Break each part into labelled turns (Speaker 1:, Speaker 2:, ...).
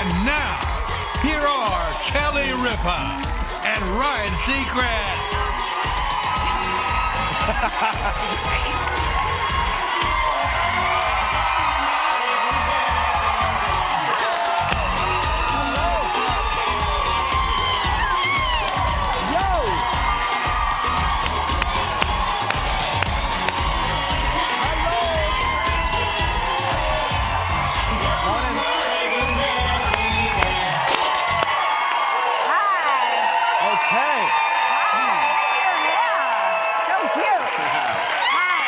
Speaker 1: And now, here are Kelly Ripa and Ryan Seacrest.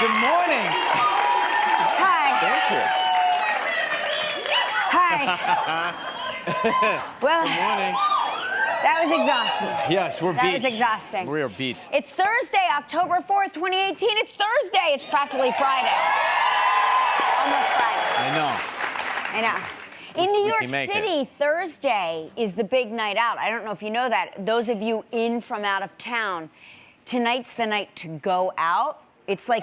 Speaker 2: Good morning.
Speaker 3: Hi.
Speaker 2: Thank you.
Speaker 3: Hi. Well,
Speaker 2: Good morning.
Speaker 3: that was exhausting.
Speaker 2: Yes, we're beat.
Speaker 3: That was exhausting.
Speaker 2: We are beat.
Speaker 3: It's Thursday, October 4th, 2018. It's Thursday. It's practically Friday. Almost Friday.
Speaker 2: I
Speaker 3: I know. In New York
Speaker 2: make
Speaker 3: City, Thursday is the big night out. I don't know if you know that. Those of you in from out of town, tonight's the night to go out. It's like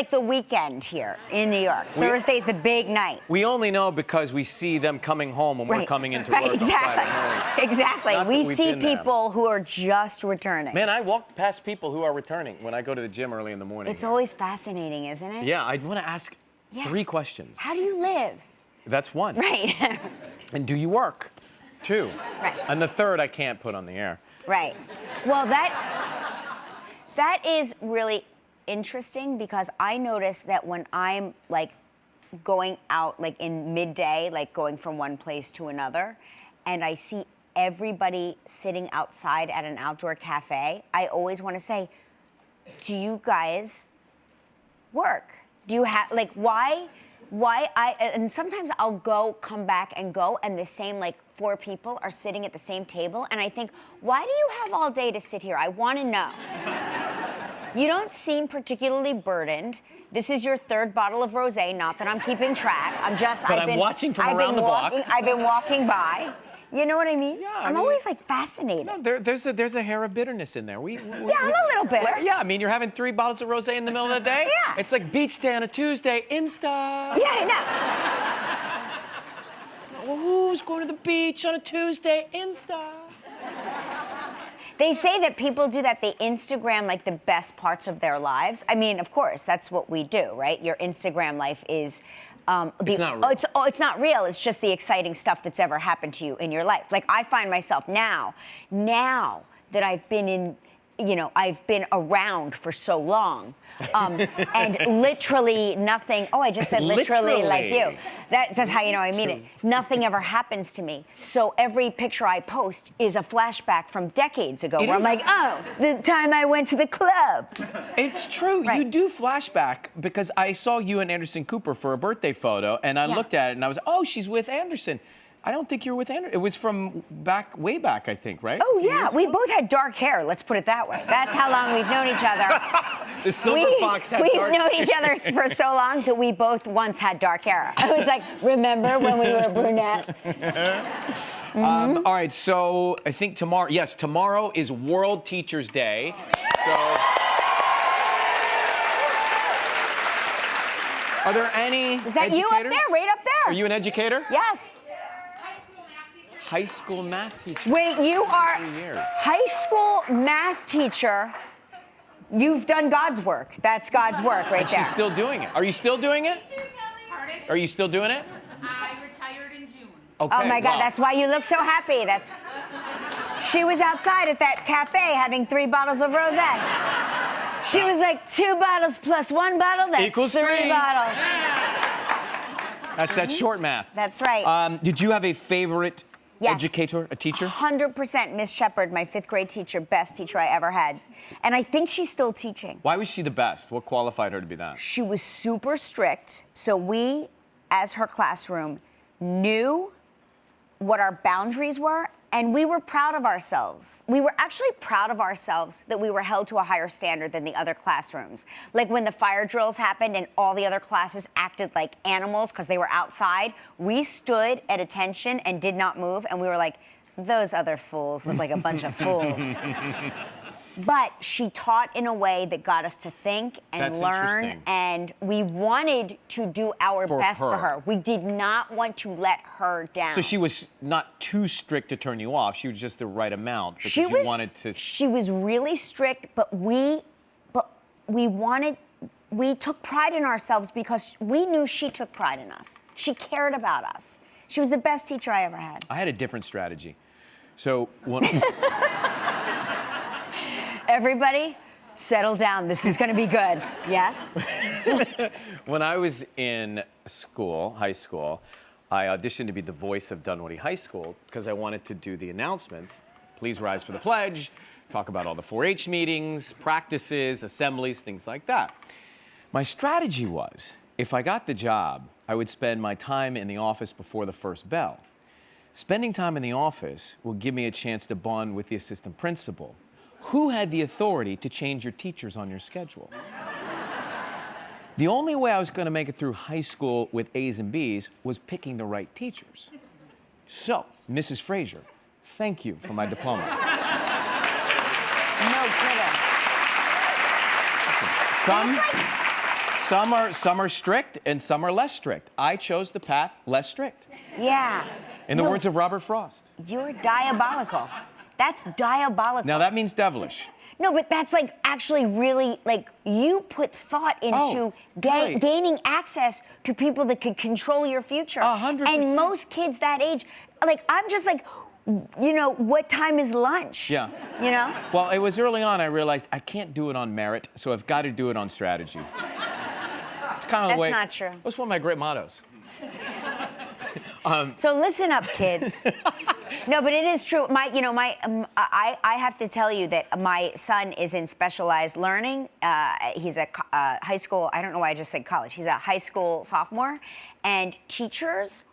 Speaker 3: the weekend here in New York. Thursday's the big night.
Speaker 2: We only know because we see them coming home when we're coming into work.
Speaker 3: Exactly. Exactly. We see people who are just returning.
Speaker 2: Man, I walk past people who are returning when I go to the gym early in the morning.
Speaker 3: It's always fascinating, isn't it?
Speaker 2: Yeah, I want to ask 3 questions.
Speaker 3: How do you live?
Speaker 2: That's 1.
Speaker 3: Right.
Speaker 2: And do you work? 2.
Speaker 3: Right.
Speaker 2: And the 3rd I can't put on the air.
Speaker 3: Right. Well, that is really interesting because I notice that when I'm like going out like in midday, like going from one place to another, and I see everybody sitting outside at an outdoor cafe, I always want to say, do you guys work? Do you have, like, why and sometimes I'll come back and go, and the same like 4 people are sitting at the same table, and I think, why do you have all day to sit here? I want to know. You don't seem particularly burdened. This is your 3rd bottle of rosé, not that I'm keeping track.
Speaker 2: I'm watching from around the block.
Speaker 3: I've been walking by. You know what I mean?
Speaker 2: Yeah,
Speaker 3: I'm always like fascinated.
Speaker 2: No, there's a hair of bitterness in there.
Speaker 3: Yeah, I'm a little bitter.
Speaker 2: Yeah, I mean, you're having 3 bottles of rosé in the middle of the day?
Speaker 3: Yeah.
Speaker 2: It's like beach day on a Tuesday, Insta.
Speaker 3: Yeah, I know.
Speaker 2: Well, who's going to the beach on a Tuesday, Insta?
Speaker 3: They say that people do that. They Instagram like the best parts of their lives. I mean, of course, that's what we do, right? Your Instagram life is
Speaker 2: it's not real.
Speaker 3: It's not real. It's just the exciting stuff that's ever happened to you in your life. Like I find myself now that I've been around for so long, and literally nothing. Oh, I just said literally like you. That's how you know I mean it. Nothing ever happens to me. So every picture I post is a flashback from decades ago, where I'm like, oh, the time I went to the club.
Speaker 2: It's true.
Speaker 3: Right.
Speaker 2: You do flashback because I saw you and Anderson Cooper for a birthday photo, and I looked at it and I was, oh, she's with Anderson. I don't think you're with Anderson. It was from way back, I think, right?
Speaker 3: Oh, yeah. We both had dark hair, let's put it that way. That's how long we've known each other.
Speaker 2: The silver fox had
Speaker 3: We've
Speaker 2: dark
Speaker 3: known each other for so long that we both once had dark hair. I was like, remember when we were brunettes?
Speaker 2: All right, so I think tomorrow is World Teachers Day. So, are there any
Speaker 3: Is that you up there? Right up there.
Speaker 2: Are you an educator?
Speaker 3: Yes.
Speaker 2: High school math teacher.
Speaker 3: Wait, you are
Speaker 2: 3 years.
Speaker 3: high school math teacher. You've done God's work. That's God's work right there.
Speaker 2: She's still doing it. Are you still doing it?
Speaker 4: Pardon?
Speaker 2: Are you still doing it?
Speaker 4: I retired in June.
Speaker 2: Okay,
Speaker 3: Oh my God,
Speaker 2: wow.
Speaker 3: that's why you look so happy. She was outside at that cafe having 3 bottles of rosé. She was like 2 bottles plus 1 bottle. That's
Speaker 2: Equals
Speaker 3: 3
Speaker 2: 3.
Speaker 3: bottles.
Speaker 2: That's that short math.
Speaker 3: That's right.
Speaker 2: Did you have a favorite
Speaker 3: Yes.
Speaker 2: educator, a teacher?
Speaker 3: 100% Miss Shepard, my 5th grade teacher, best teacher I ever had. And I think she's still teaching.
Speaker 2: Why was she the best? What qualified her to be that?
Speaker 3: She was super strict. So we, as her classroom, knew what our boundaries were, and we were proud of ourselves. We were actually proud of ourselves that we were held to a higher standard than the other classrooms. Like when the fire drills happened and all the other classes acted like animals because they were outside, we stood at attention and did not move, and we were like, those other fools look like a bunch of fools. but she taught in a way that got us to think and
Speaker 2: That's
Speaker 3: learn,
Speaker 2: interesting.
Speaker 3: and we wanted to do our
Speaker 2: For
Speaker 3: best for
Speaker 2: her.
Speaker 3: her. We did not want to let her down.
Speaker 2: So she was not too strict to turn you off. She was just the right amount because you wanted to.
Speaker 3: She was really strict, but we took pride in ourselves because we knew she took pride in us. She cared about us. She was the best teacher I ever had.
Speaker 2: I had a different strategy. So when,
Speaker 3: Everybody, settle down. This is going to be good. Yes?
Speaker 2: when I was in school, high school, I auditioned to be the voice of Dunwoody High School because I wanted to do the announcements. Please rise for the pledge. Talk about all the 4-H meetings, practices, assemblies, things like that. My strategy was, if I got the job, I would spend my time in the office before the first bell. Spending time in the office will give me a chance to bond with the assistant principal, who had the authority to change your teachers on your schedule. The only way I was going to make it through high school with A's and B's was picking the right teachers. So, Mrs. Fraser, thank you for my diploma.
Speaker 3: No kidding.
Speaker 2: Some are strict and some are less strict. I chose the path less strict.
Speaker 3: Yeah.
Speaker 2: In the
Speaker 3: No,
Speaker 2: words of Robert Frost.
Speaker 3: You're diabolical. That's diabolical.
Speaker 2: Now that means devilish.
Speaker 3: No, but that's like actually really like you put thought into
Speaker 2: right.
Speaker 3: gaining access to people that could control your future.
Speaker 2: 100%.
Speaker 3: And most kids that age, like I'm just like, you know, what time is lunch?
Speaker 2: Yeah.
Speaker 3: You know?
Speaker 2: Well, it was early on I realized I can't do it on merit, so I've got to do it on strategy. It's kind of the
Speaker 3: That's
Speaker 2: way.
Speaker 3: not true.
Speaker 2: That's one of my great mottos.
Speaker 3: So listen up, kids. No, but it is true. I have to tell you that my son is in specialized learning. He's a high school. I don't know why I just said college. He's a high school sophomore, and teachers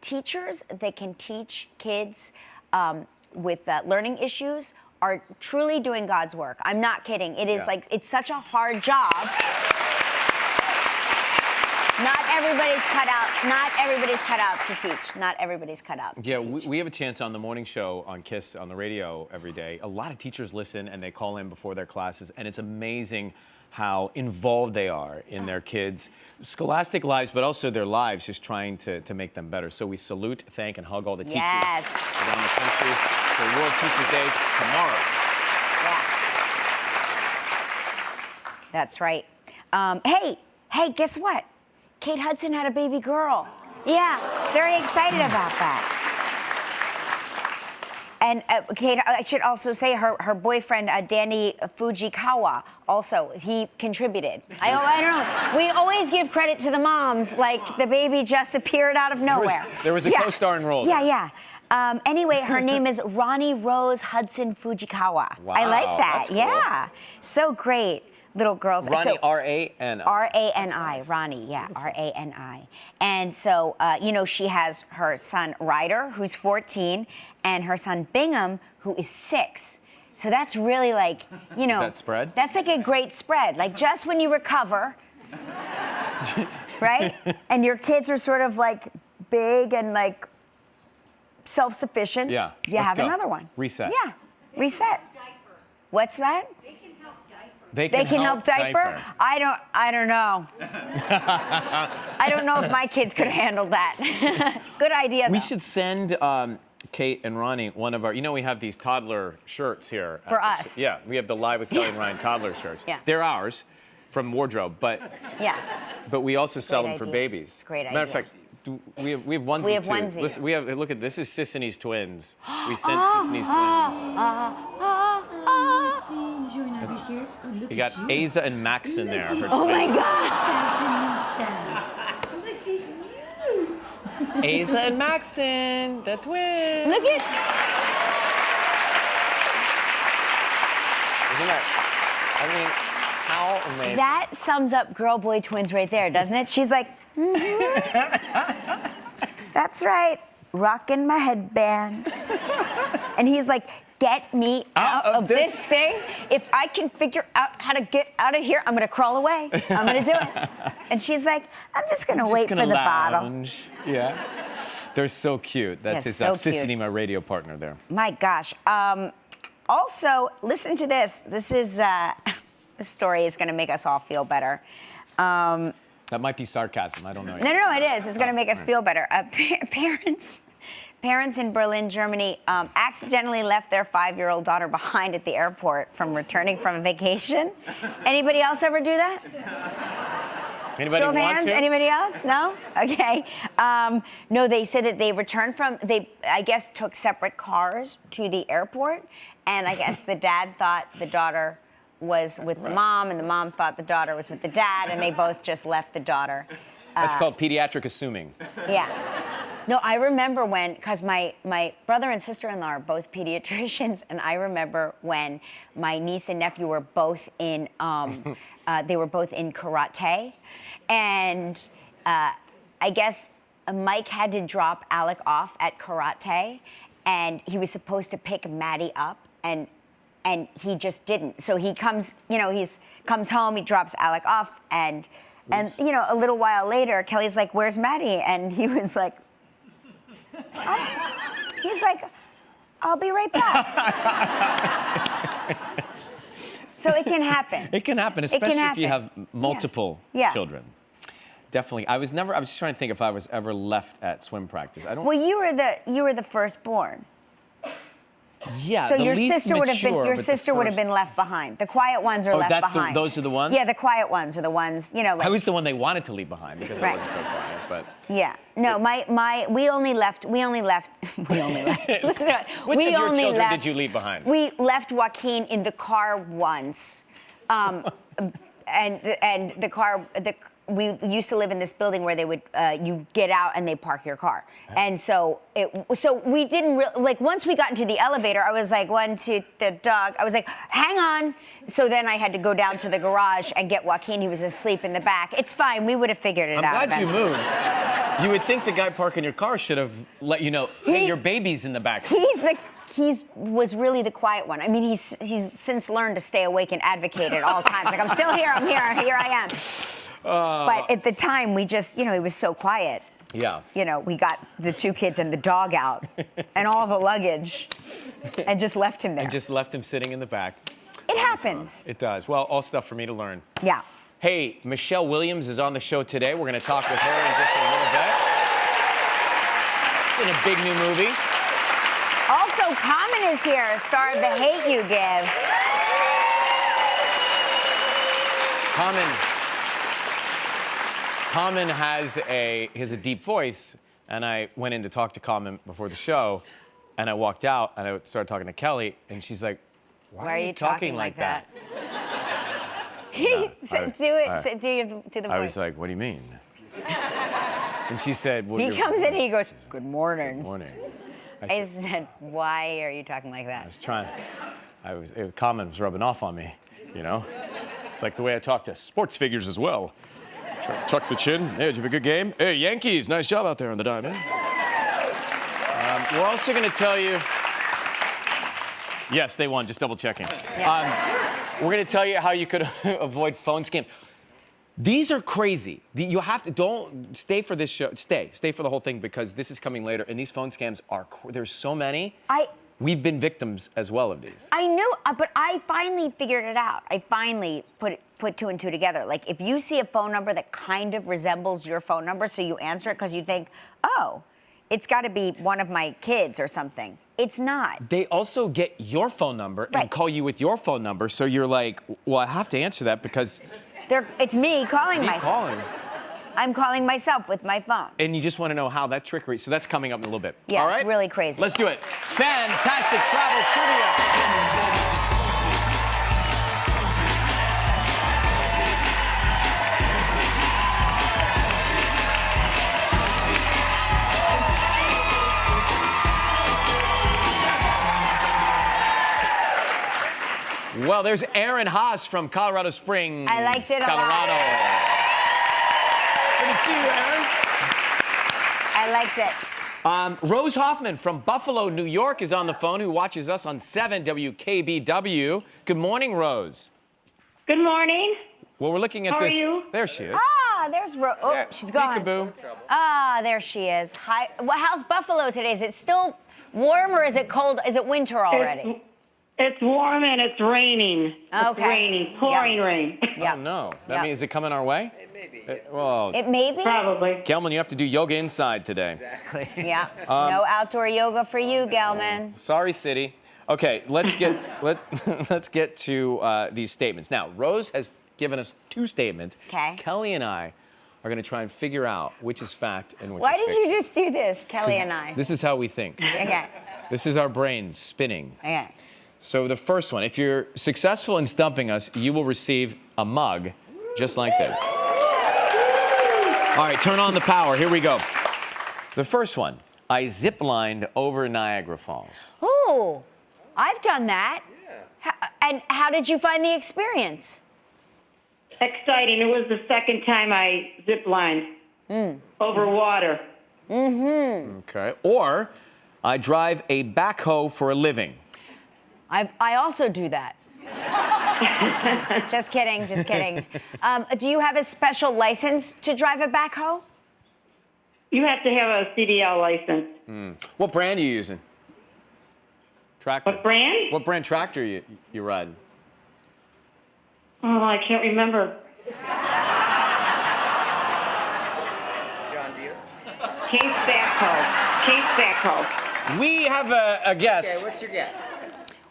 Speaker 3: that can teach kids with learning issues are truly doing God's work. I'm not kidding. It is like it's such a hard job. Not everybody's cut out. Not everybody's cut out to teach. Not everybody's cut out to teach.
Speaker 2: We have a chance on the morning show on KISS on the radio every day. A lot of teachers listen and they call in before their classes, and it's amazing how involved they are in their kids' scholastic lives, but also their lives, just trying to make them better. So we salute, thank, and hug all the teachers around the country for World Teachers Day tomorrow.
Speaker 3: Yeah. That's right. Hey, guess what? Kate Hudson had a baby girl. Yeah, very excited about that. And Kate, I should also say her boyfriend, Danny Fujikawa, also, he contributed. I don't know. We always give credit to the moms, like the baby just appeared out of nowhere.
Speaker 2: There was a co-starring role.
Speaker 3: Yeah. Anyway, her name is Ronnie Rose Hudson Fujikawa.
Speaker 2: Wow,
Speaker 3: I like that.
Speaker 2: that's cool.
Speaker 3: Yeah, so great. Little girls.
Speaker 2: Ronnie,
Speaker 3: so,
Speaker 2: R-A-N-I.
Speaker 3: R-A-N-I, Ronnie, yeah, R-A-N-I. And so, she has her son Ryder, who's 14, and her son Bingham, who is 6. So that's really like,
Speaker 2: Is that spread?
Speaker 3: That's like a great spread. Like just when you recover, right? And your kids are sort of like big and like self-sufficient.
Speaker 2: Yeah,
Speaker 3: You
Speaker 2: let's
Speaker 3: have
Speaker 2: go.
Speaker 3: another one.
Speaker 2: Reset.
Speaker 3: Yeah, reset. What's that?
Speaker 2: They
Speaker 3: They can help diaper? I don't know. I don't know if my kids could handle that. Good idea, though.
Speaker 2: We should send Kate and Ronnie one of our, we have these toddler shirts here.
Speaker 3: For us.
Speaker 2: Yeah, we have the Live with Kelly and Ryan toddler shirts.
Speaker 3: Yeah.
Speaker 2: They're ours from Wardrobe, but
Speaker 3: Yeah.
Speaker 2: we also sell them for
Speaker 3: idea.
Speaker 2: babies.
Speaker 3: It's a great
Speaker 2: Matter of
Speaker 3: idea.
Speaker 2: fact, we have onesies
Speaker 3: We have
Speaker 2: too.
Speaker 3: onesies.
Speaker 2: Listen, look at this is Sissiney's twins. We sent Sissiney's twins. You got Aza and Max in there. her
Speaker 3: Oh my
Speaker 2: twins.
Speaker 3: God.
Speaker 2: Aza and Maxon, the twins.
Speaker 3: Look at.
Speaker 2: Isn't that? How amazing.
Speaker 3: That sums up girl boy twins right there, doesn't it? She's like, that's right, rocking my headband. And he's like, get me out of this thing. If I can figure out how to get out of here, I'm gonna crawl away. I'm gonna do it. And she's like, I'm just gonna wait for the bottle.
Speaker 2: lounge. Yeah. They're so cute. That's
Speaker 3: Yeah, so cute.
Speaker 2: Sissany, my radio partner there.
Speaker 3: My gosh. Also, listen to this. This is this story is going to make us all feel better.
Speaker 2: That might be sarcasm. I don't know.
Speaker 3: No, it is. It's going to make us feel better. Parents in Berlin, Germany, accidentally left their 5-year-old daughter behind at the airport from returning from a vacation. Anybody else ever do that?
Speaker 2: Anybody
Speaker 3: Show of
Speaker 2: want
Speaker 3: hands?
Speaker 2: to?
Speaker 3: Anybody else? No? Okay. No, they said that they returned from, I guess, took separate cars to the airport, and I guess the dad thought the daughter was with the mom, and the mom thought the daughter was with the dad, and they both just left the daughter.
Speaker 2: That's called pediatric assuming.
Speaker 3: Yeah. No, I remember when, because my brother and sister-in-law are both pediatricians, and I remember when my niece and nephew were both in, they were both in karate, and I guess Mike had to drop Alec off at karate, and he was supposed to pick Maddie up, and he just didn't. So he comes, comes home, he drops Alec off, and a little while later, Kelly's like, "Where's Maddie?" And he was like, he's like, "I'll be right back." So it can happen.
Speaker 2: It can happen, especially if you have
Speaker 3: happen.
Speaker 2: multiple
Speaker 3: Yeah.
Speaker 2: children. Definitely. I was just trying to think if I was ever left at swim practice. I don't.
Speaker 3: Well, you were the firstborn.
Speaker 2: Yeah.
Speaker 3: So
Speaker 2: the
Speaker 3: your
Speaker 2: least
Speaker 3: sister would have been
Speaker 2: mature, but the
Speaker 3: would have
Speaker 2: first-
Speaker 3: been left behind. The quiet ones are left behind.
Speaker 2: those are the ones?
Speaker 3: Yeah, the quiet ones are the ones, like.
Speaker 2: I was the one they wanted to leave behind because
Speaker 3: Right.
Speaker 2: I wasn't so quiet, but.
Speaker 3: Yeah. No, we only left.
Speaker 2: Which
Speaker 3: We
Speaker 2: of your
Speaker 3: only
Speaker 2: children
Speaker 3: left-
Speaker 2: did you leave behind?
Speaker 3: We left Joaquin in the car once, and the car. We used to live in this building where they would you get out and they park your car, and so we didn't once we got into the elevator, I was like, "1, 2, the dog." I was like, "Hang on." So then I had to go down to the garage and get Joaquin. He was asleep in the back. It's fine. We would have figured it
Speaker 2: I'm
Speaker 3: out.
Speaker 2: glad you
Speaker 3: eventually.
Speaker 2: moved. You would think the guy parking your car should have let you know, hey, your baby's in the back.
Speaker 3: He was really the quiet one. I mean, he's since learned to stay awake and advocate at all times. Like, I'm still here. I'm here. Here I am. But at the time, we just, he was so quiet.
Speaker 2: Yeah.
Speaker 3: We got the 2 kids and the dog out and all the luggage and just left him there.
Speaker 2: And just left him sitting in the back.
Speaker 3: It happens.
Speaker 2: It does. Well, all stuff for me to learn.
Speaker 3: Yeah.
Speaker 2: Hey, Michelle Williams is on the show today. We're going to talk with her in just a little bit. It's in a big new movie.
Speaker 3: Also, Common is here, star of The Hate U Give.
Speaker 2: Common has a deep voice, and I went in to talk to Common before the show, and I walked out, and I started talking to Kelly, and she's like, why are you talking like that?
Speaker 3: Do the voice.
Speaker 2: I was like, what do you mean? And she said, well,
Speaker 3: He comes in and he goes, "Good morning."
Speaker 2: Good morning.
Speaker 3: I said, "Why are you talking like that?"
Speaker 2: Common was rubbing off on me, It's like the way I talk to sports figures as well. Try to tuck the chin. Hey, did you have a good game? Hey, Yankees, nice job out there on the diamond. We're also going to tell you. Yes, they won. Just double checking.
Speaker 3: Yeah.
Speaker 2: We're going to tell you how you could avoid phone scams. These are crazy. Don't stay for this show. Stay for the whole thing because this is coming later. And these phone scams there's so many. We've been victims as well of these.
Speaker 3: I knew, but I finally figured it out. I finally put 2 and 2 together. Like, if you see a phone number that kind of resembles your phone number, so you answer it because you think, oh, it's got to be one of my kids or something. It's not.
Speaker 2: They also get your phone number and call you with your phone number, so you're like, well, I have to answer that because
Speaker 3: It's me calling myself. I'm calling myself with my phone.
Speaker 2: And you just want to know how that trickery. So that's coming up in a little bit.
Speaker 3: Yeah,
Speaker 2: All right?
Speaker 3: it's really crazy.
Speaker 2: Let's do it. Fantastic travel trivia. Well, there's Aaron Haas from Colorado Springs,
Speaker 3: I liked it a lot.
Speaker 2: Colorado. Good to see you, Aaron.
Speaker 3: I liked it.
Speaker 2: Rose Hoffman from Buffalo, New York is on the phone, who watches us on 7 WKBW. Good morning, Rose.
Speaker 5: Good morning.
Speaker 2: Well, we're looking at
Speaker 5: How
Speaker 2: this.
Speaker 5: are you?
Speaker 2: There she is.
Speaker 3: There's Rose. Oh,
Speaker 2: There.
Speaker 3: she's gone.
Speaker 2: Peekaboo.
Speaker 3: There she is. Hi. Well, how's Buffalo today? Is it still warm or is it cold? Is it winter already?
Speaker 5: It's warm and it's raining. It's
Speaker 3: Okay.
Speaker 5: raining, pouring
Speaker 3: Yeah.
Speaker 5: rain.
Speaker 3: Yeah.
Speaker 2: Oh, no. That
Speaker 3: Yeah.
Speaker 2: means is it coming our way? Maybe. Well,
Speaker 3: It may be.
Speaker 5: Probably.
Speaker 2: Gelman, you have to do yoga inside today.
Speaker 3: Yeah. No outdoor yoga for you, Gelman.
Speaker 2: Sorry, City. Okay, let's get let's get to these statements. Now, Rose has given us 2 statements.
Speaker 3: Okay.
Speaker 2: Kelly and I are going to try and figure out which is fact and which
Speaker 3: Why
Speaker 2: is
Speaker 3: did
Speaker 2: fiction.
Speaker 3: you just do this, Kelly and I?
Speaker 2: This is how we think.
Speaker 3: Okay.
Speaker 2: This is our brains spinning.
Speaker 3: Okay.
Speaker 2: So the first one, if you're successful in stumping us, you will receive a mug just like this. All right, turn on the power. Here we go. The first one, I zip-lined over Niagara Falls.
Speaker 3: Ooh, I've done that. And how did you find the experience?
Speaker 5: Exciting. It was the second time I zip lined over water.
Speaker 2: Okay. Or I drive a backhoe for a living.
Speaker 3: I also do that. Just kidding, just kidding. Do you have a special license to drive a backhoe?
Speaker 5: You have to have a CDL license.
Speaker 2: What brand are you using? Tractor.
Speaker 5: What brand?
Speaker 2: What brand tractor you riding?
Speaker 5: Oh, I can't remember.
Speaker 6: John Deere.
Speaker 5: Case backhoe. Case backhoe.
Speaker 2: We have a guess.
Speaker 6: Okay, what's your guess?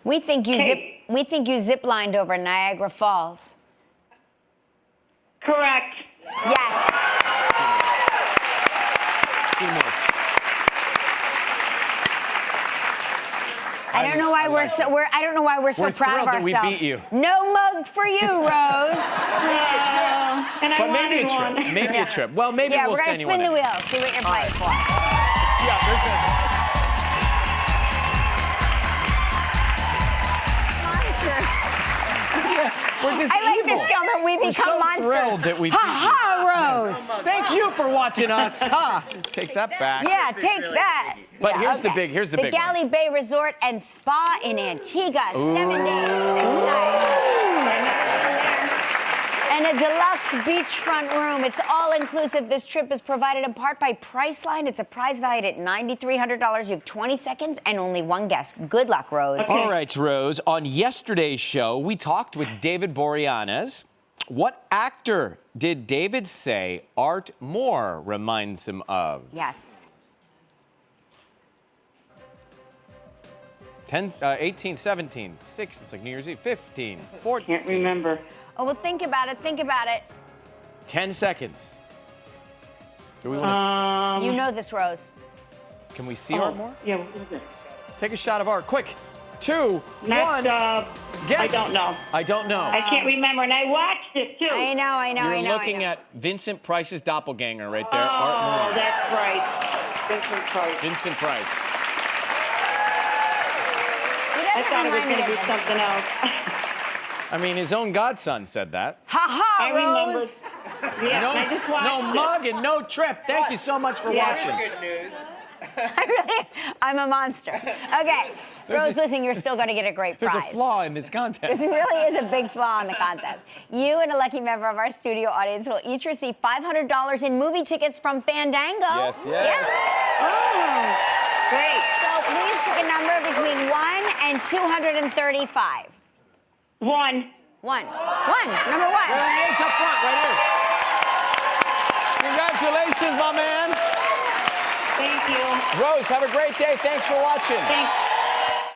Speaker 3: We think you
Speaker 5: Hey.
Speaker 3: zip lined over Niagara Falls.
Speaker 5: Correct.
Speaker 3: Yes. I don't know why we're so
Speaker 2: We're
Speaker 3: proud of
Speaker 2: thrilled that we
Speaker 3: ourselves.
Speaker 2: beat you.
Speaker 3: No mug for you, Rose.
Speaker 5: And I
Speaker 2: But maybe a
Speaker 5: wanted
Speaker 2: trip.
Speaker 5: one.
Speaker 2: Maybe a trip. Well, maybe
Speaker 3: Yeah,
Speaker 2: we'll
Speaker 3: we're gonna
Speaker 2: send you
Speaker 3: spin
Speaker 2: one
Speaker 3: the
Speaker 2: in.
Speaker 3: wheel. See what you're playing for.
Speaker 2: Yeah,
Speaker 3: Monsters.
Speaker 2: we're just
Speaker 3: I like
Speaker 2: evil.
Speaker 3: this, Gelman. We
Speaker 2: We're
Speaker 3: become
Speaker 2: so
Speaker 3: monsters.
Speaker 2: thrilled that we
Speaker 3: Ha
Speaker 2: beat you.
Speaker 3: ha, Rose.
Speaker 2: Thank you for watching us. Ha! Take that back.
Speaker 3: Yeah, take that.
Speaker 2: But
Speaker 3: Yeah,
Speaker 2: here's the
Speaker 3: okay.
Speaker 2: here's the big one.
Speaker 3: Galley Bay Resort and Spa in Antigua, 7 days, 6 nights. And a deluxe beachfront room. It's all inclusive. This trip is provided in part by Priceline. It's a prize valued at $9,300. You have 20 seconds and only one guest. Good luck, Rose.
Speaker 2: All right, Rose. On yesterday's show, we talked with David Boreanaz. What actor did David say Art Moore reminds him of?
Speaker 3: Yes.
Speaker 2: 10, 18, 17, 6, it's like New Year's Eve, 15, 14,
Speaker 5: Can't remember.
Speaker 3: Oh, well, think about it. Think about it.
Speaker 2: 10 seconds. Do we want
Speaker 3: You know this, Rose.
Speaker 2: to, can we see Art Moore?
Speaker 5: Yeah, what was it?
Speaker 2: Take a shot of Art, quick. 2,
Speaker 5: Not,
Speaker 2: 1, guess.
Speaker 5: I don't know.
Speaker 2: I don't know.
Speaker 5: I can't remember, and I watched it too.
Speaker 3: I know.
Speaker 2: You're looking at Vincent Price's doppelganger right there,
Speaker 5: Oh,
Speaker 2: Art Moore.
Speaker 5: that's right. Vincent Price.
Speaker 2: Vincent Price.
Speaker 5: I thought it was going to be something else.
Speaker 2: I mean, his own godson said that.
Speaker 3: Ha ha,
Speaker 5: I remember.
Speaker 3: Rose.
Speaker 5: Yeah,
Speaker 2: No,
Speaker 5: I just watched
Speaker 2: no
Speaker 5: it.
Speaker 2: mug and no trip. Thank you so much for
Speaker 5: Yeah.
Speaker 2: watching.
Speaker 6: Good news.
Speaker 3: I'm a monster. Okay, Rose, listen, you're still going to get a great
Speaker 2: There's
Speaker 3: prize.
Speaker 2: a flaw in this contest.
Speaker 3: This really is a big flaw in the contest. You and a lucky member of our studio audience will each receive $500 in movie tickets from Fandango.
Speaker 2: Yes, yes.
Speaker 5: Oh, great.
Speaker 3: So please pick a number between 1 and 235.
Speaker 5: 1.
Speaker 3: 1. Number 1.
Speaker 2: There he is up front, right here. Congratulations, my man.
Speaker 5: Thank you.
Speaker 2: Rose, have a great day. Thanks for watching.
Speaker 5: Thanks.